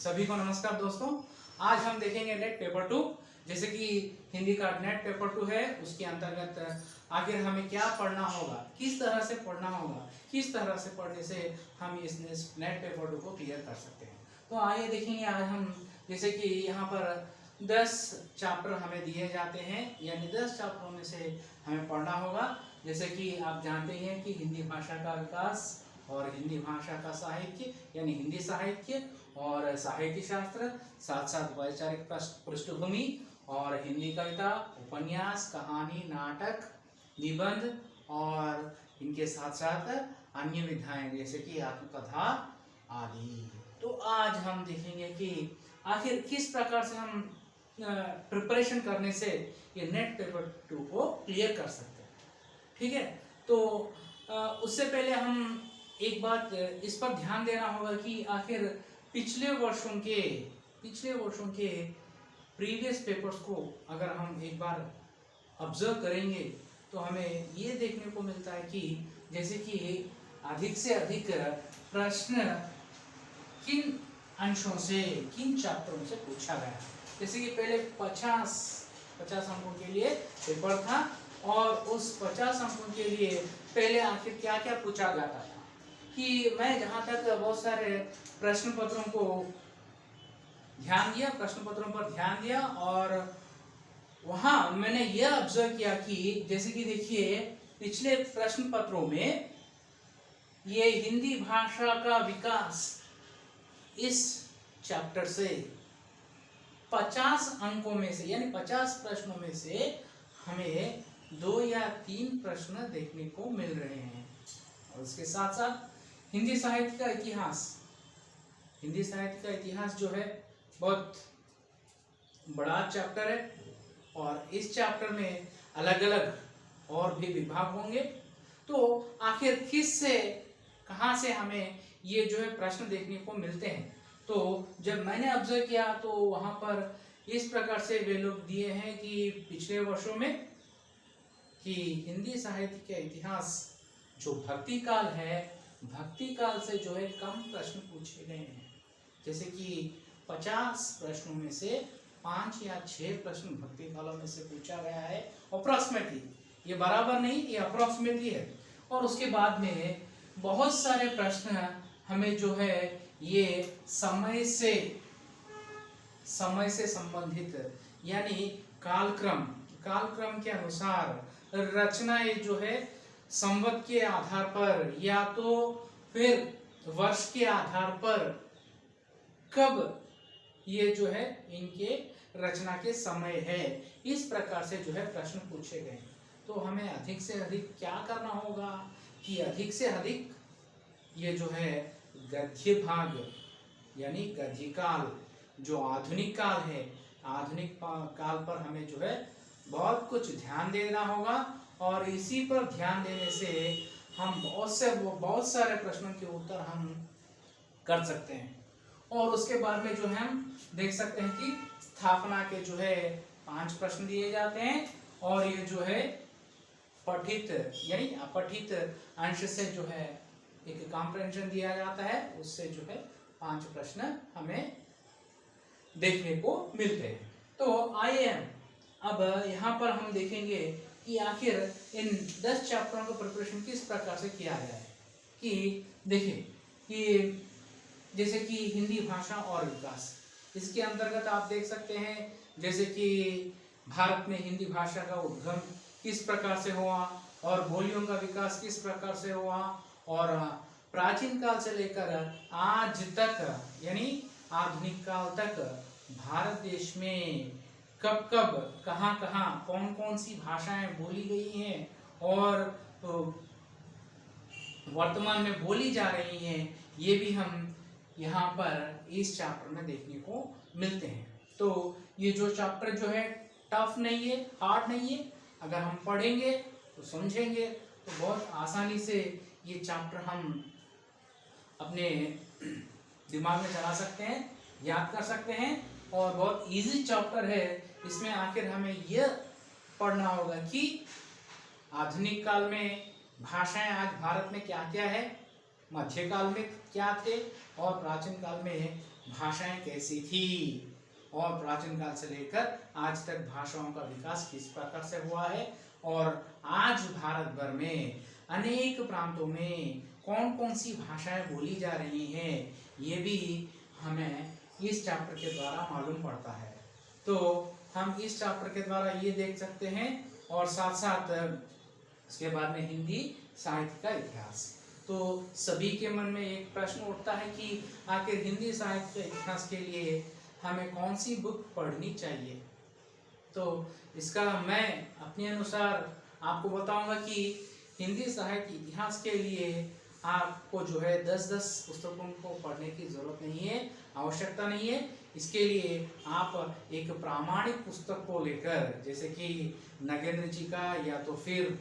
सभी को नमस्कार दोस्तों। आज हम देखेंगे नेट पेपर 2। जैसे कि हिंदी का नेट पेपर 2 है, उसके अंतर्गत आखिर हमें क्या पढ़ना होगा, किस तरह से पढ़ना होगा, किस तरह से पढ़ने से हम इस नेट पेपर 2 को क्लियर कर सकते हैं। तो आइए देखेंगे आज हम, जैसे कि यहाँ पर 10 चैप्टर हमें दिए जाते हैं, यानी 10 चैप्टरों में से हमें पढ़ना होगा। जैसे कि आप जानते हैं कि हिंदी भाषा का विकास और हिंदी भाषा का साहित्य यानी हिंदी साहित्य और साहित्य शास्त्र, साथ साथ वैचारिक पृष्ठभूमि और हिंदी कविता, उपन्यास, कहानी, नाटक, निबंध और इनके साथ साथ अन्य विधाएं जैसे कि आत्मकथा आदि। तो आज हम देखेंगे कि आखिर किस प्रकार से हम प्रिपरेशन करने से ये नेट पेपर 2 को क्लियर कर सकते हैं। ठीक है, तो उससे पहले हम एक बात इस पर ध्यान देना होगा कि आखिर पिछले वर्षों के प्रीवियस पेपर्स को अगर हम एक बार ऑब्जर्व करेंगे तो हमें ये देखने को मिलता है कि जैसे कि अधिक से अधिक प्रश्न किन अंशों से, किन चैप्टरों से पूछा गया। जैसे कि पहले 50 अंकों के लिए पेपर था और उस 50 अंकों के लिए पहले आखिर क्या क्या पूछा जाता था कि मैं जहाँ तक बहुत सारे प्रश्न पत्रों पर ध्यान दिया और वहाँ मैंने यह ऑब्जर्व किया कि जैसे कि देखिए पिछले प्रश्न पत्रों में ये हिंदी भाषा का विकास इस चैप्टर से 50 अंकों में से यानी 50 प्रश्नों में से हमें 2 या 3 प्रश्न देखने को मिल रहे हैं। और उसके साथ साथ हिंदी साहित्य का इतिहास जो है बहुत बड़ा चैप्टर है और इस चैप्टर में अलग अलग और भी विभाग होंगे। तो आखिर किस से कहाँ से हमें ये जो है प्रश्न देखने को मिलते हैं। तो जब मैंने ऑब्जर्व किया तो वहाँ पर इस प्रकार से वे लोग दिए हैं कि पिछले वर्षों में कि हिंदी साहित्य के इतिहास जो भक्ति काल है, भक्ति काल से जो है कम प्रश्न पूछे गए हैं। जैसे कि 50 प्रश्नों में से 5 या 6 प्रश्न भक्ति कालों में से पूछा गया है अप्रॉक्सीमेटली, ये बराबर नहीं, ये अप्रॉक्सीमेटली है। और उसके बाद में बहुत सारे प्रश्न हमें जो है ये समय से संबंधित यानी कालक्रम के अनुसार रचनाएं जो है संवत के आधार पर या तो फिर वर्ष के आधार पर कब ये जो है इनके रचना के समय है, इस प्रकार से जो है प्रश्न पूछे गए। तो हमें अधिक से अधिक क्या करना होगा कि अधिक से अधिक ये जो है गद्य भाग यानी गद्य काल जो आधुनिक काल है, आधुनिक काल पर हमें जो है बहुत कुछ ध्यान देना होगा और इसी पर ध्यान देने से हम बहुत सारे प्रश्नों के उत्तर हम कर सकते हैं। और उसके बाद में जो है हम देख सकते हैं कि स्थापना के जो है 5 प्रश्न दिए जाते हैं और ये जो है पठित यानी अपठित अंश से जो है एक कॉम्प्रिहेंशन दिया जाता है, उससे जो है 5 प्रश्न हमें देखने को मिलते हैं। तो आइए अब यहाँ पर हम देखेंगे कि आखिर इन 10 चैप्टरों का प्रिपरेशन किस प्रकार से किया गया है। कि देखिए कि जैसे कि हिंदी भाषा और विकास, इसके अंतर्गत आप देख सकते हैं जैसे कि भारत में हिंदी भाषा का उद्गम किस प्रकार से हुआ और बोलियों का विकास किस प्रकार से हुआ और प्राचीन काल से लेकर आज तक यानी आधुनिक काल तक भारत देश में कब कब कहाँ कहाँ कौन कौन सी भाषाएं बोली गई हैं और वर्तमान में बोली जा रही हैं, ये भी हम यहाँ पर इस चैप्टर में देखने को मिलते हैं। तो ये जो चैप्टर जो है टफ नहीं है, हार्ड नहीं है, अगर हम पढ़ेंगे तो समझेंगे तो बहुत आसानी से ये चैप्टर हम अपने दिमाग में चला सकते हैं, याद कर सकते हैं और बहुत इजी चैप्टर है। इसमें आखिर हमें यह पढ़ना होगा कि आधुनिक काल में भाषाएं आज भारत में क्या क्या है, मध्यकाल में क्या थे और प्राचीन काल में भाषाएं कैसी थी, और प्राचीन काल से लेकर आज तक भाषाओं का विकास किस प्रकार से हुआ है, और आज भारत भर में अनेक प्रांतों में कौन कौन सी भाषाएं बोली जा रही हैं, ये भी हमें इस चैप्टर के द्वारा मालूम पड़ता है। तो हम इस चैप्टर के द्वारा ये देख सकते हैं, और साथ साथ उसके बाद में हिंदी साहित्य का इतिहास। तो सभी के मन में एक प्रश्न उठता है कि आखिर हिंदी साहित्य के इतिहास के लिए हमें कौन सी बुक पढ़नी चाहिए। तो इसका मैं अपने अनुसार आपको बताऊंगा कि हिंदी साहित्य इतिहास के लिए आपको जो है 10-10 पुस्तकों को पढ़ने की जरूरत नहीं है, आवश्यकता नहीं है। इसके लिए आप एक प्रामाणिक पुस्तक को लेकर, जैसे कि नगेंद्र जी का या तो फिर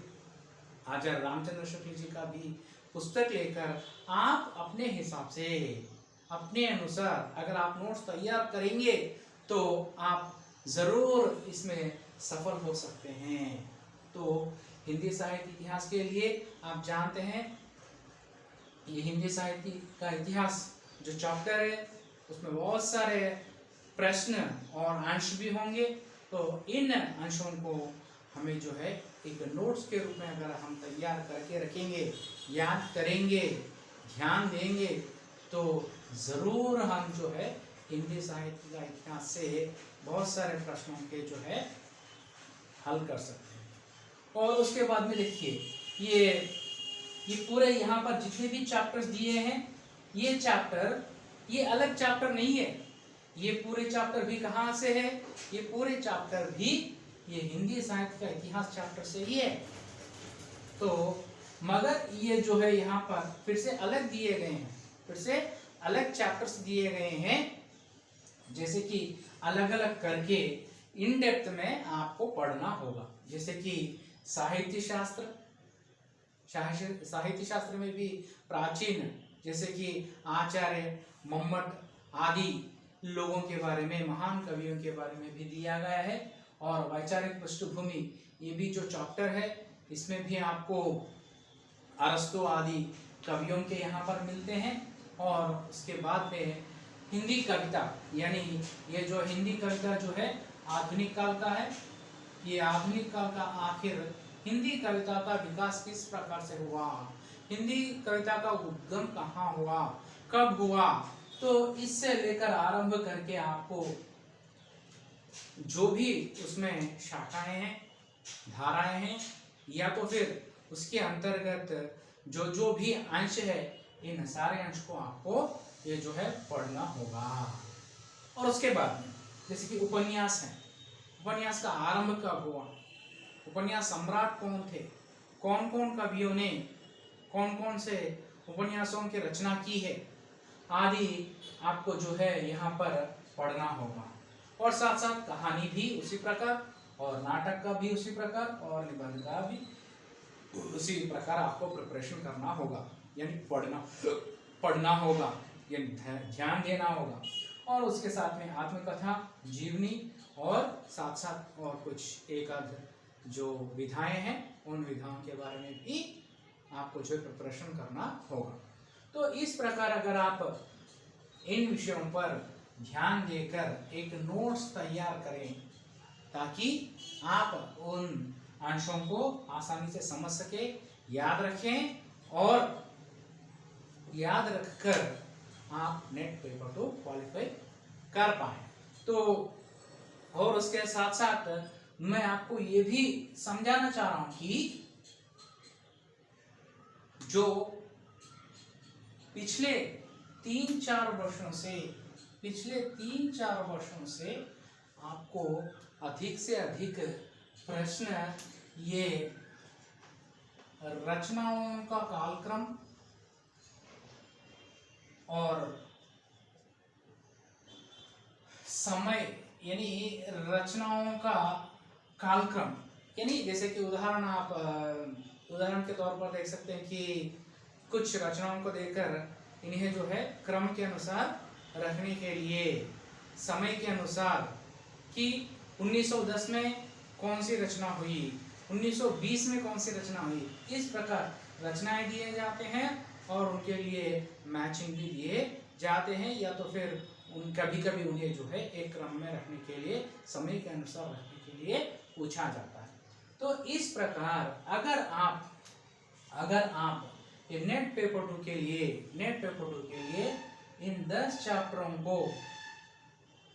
आचार्य रामचंद्र शुक्ल जी का भी पुस्तक लेकर आप अपने हिसाब से, अपने अनुसार अगर आप नोट्स तैयार करेंगे तो आप जरूर इसमें सफल हो सकते हैं। तो हिंदी साहित्य इतिहास के लिए आप जानते हैं, ये हिंदी साहित्य का इतिहास जो चैप्टर है उसमें बहुत सारे प्रश्न और अंश भी होंगे। तो इन अंशों को हमें जो है एक नोट्स के रूप में अगर हम तैयार करके रखेंगे, याद करेंगे, ध्यान देंगे, तो ज़रूर हम जो है हिंदी साहित्य का इतिहास से बहुत सारे प्रश्नों के जो है हल कर सकते हैं। और उसके बाद में देखिए ये पूरे यहाँ पर जितने भी चैप्टर्स दिए हैं, ये चैप्टर ये अलग चैप्टर नहीं है। ये पूरे चैप्टर भी कहाँ से है? ये पूरे चैप्टर भी ये हिंदी साहित्य का इतिहास चैप्टर से ही है। तो मगर ये जो है यहाँ पर फिर से अलग दिए गए हैं, फिर से अलग चैप्टर्स दिए गए हैं, जैसे कि अलग अलग करके इन डेप्थ में आपको पढ़ना होगा। जैसे कि साहित्य शास्त्र, साहित्य शास्त्र में भी प्राचीन जैसे कि आचार्य मम्मट आदि लोगों के बारे में, महान कवियों के बारे में भी दिया गया है। और वैचारिक पृष्ठभूमि, ये भी जो चैप्टर है इसमें भी आपको अरस्तु आदि कवियों के यहाँ पर मिलते हैं। और उसके बाद में हिंदी कविता, यानी ये जो हिंदी कविता जो है आधुनिक काल का है, ये आधुनिक काल का आखिर हिंदी कविता का विकास किस प्रकार से हुआ, हिंदी कविता का उद्गम कहाँ हुआ, कब हुआ, तो इससे लेकर आरंभ करके आपको जो भी उसमें शाखाएं हैं, धाराएं हैं, या तो फिर उसके अंतर्गत जो जो भी अंश है, इन सारे अंश को आपको ये जो है पढ़ना होगा। और उसके बाद में जैसे कि उपन्यास है, उपन्यास का आरंभ कब हुआ, उपन्यास सम्राट कौन थे, कौन कौन कवियों ने कौन कौन से उपन्यासों की रचना की है, आदि आपको जो है यहाँ पर पढ़ना होगा। और साथ साथ कहानी भी उसी प्रकार, और नाटक का भी उसी प्रकार, और निबंध का भी उसी प्रकार आपको प्रिपरेशन करना होगा, यानी पढ़ना होगा, यानी ध्यान देना होगा। और उसके साथ में आत्मकथा, जीवनी, और साथ साथ और कुछ एक आध जो विधाएं हैं, उन विधाओं के बारे में भी आपको जो प्रिपरेशन करना होगा। तो इस प्रकार अगर आप इन विषयों पर ध्यान देकर एक नोट्स तैयार करें, ताकि आप उन अंशों को आसानी से समझ सके, याद रखें, और याद रखकर आप नेट पेपर को क्वालिफाई कर पाए। तो और उसके साथ साथ मैं आपको ये भी समझाना चाह रहा हूं कि जो पिछले 3-4 वर्षों से आपको अधिक से अधिक प्रश्न ये रचनाओं का कालक्रम और समय, यानी रचनाओं का कालक्रम, यानी जैसे कि उदाहरण के तौर पर देख सकते हैं कि कुछ रचनाओं को देखकर इन्हें जो है क्रम के अनुसार रखने के लिए, समय के अनुसार, कि 1910 में कौन सी रचना हुई, 1920 में कौन सी रचना हुई, इस प्रकार रचनाएं दिए जाते हैं। और उनके लिए मैचिंग भी दिए जाते हैं, या तो फिर कभी कभी उन्हें जो है एक क्रम में रखने के लिए, समय के अनुसार रखने के लिए पूछा जाता है। तो इस प्रकार अगर आप नेट पेपर 2 के लिए इन 10 चैप्टरों को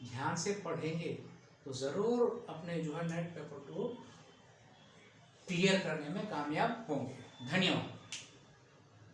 ध्यान से पढ़ेंगे तो जरूर अपने जो है नेट पेपर 2 क्लियर करने में कामयाब होंगे। धन्यवाद।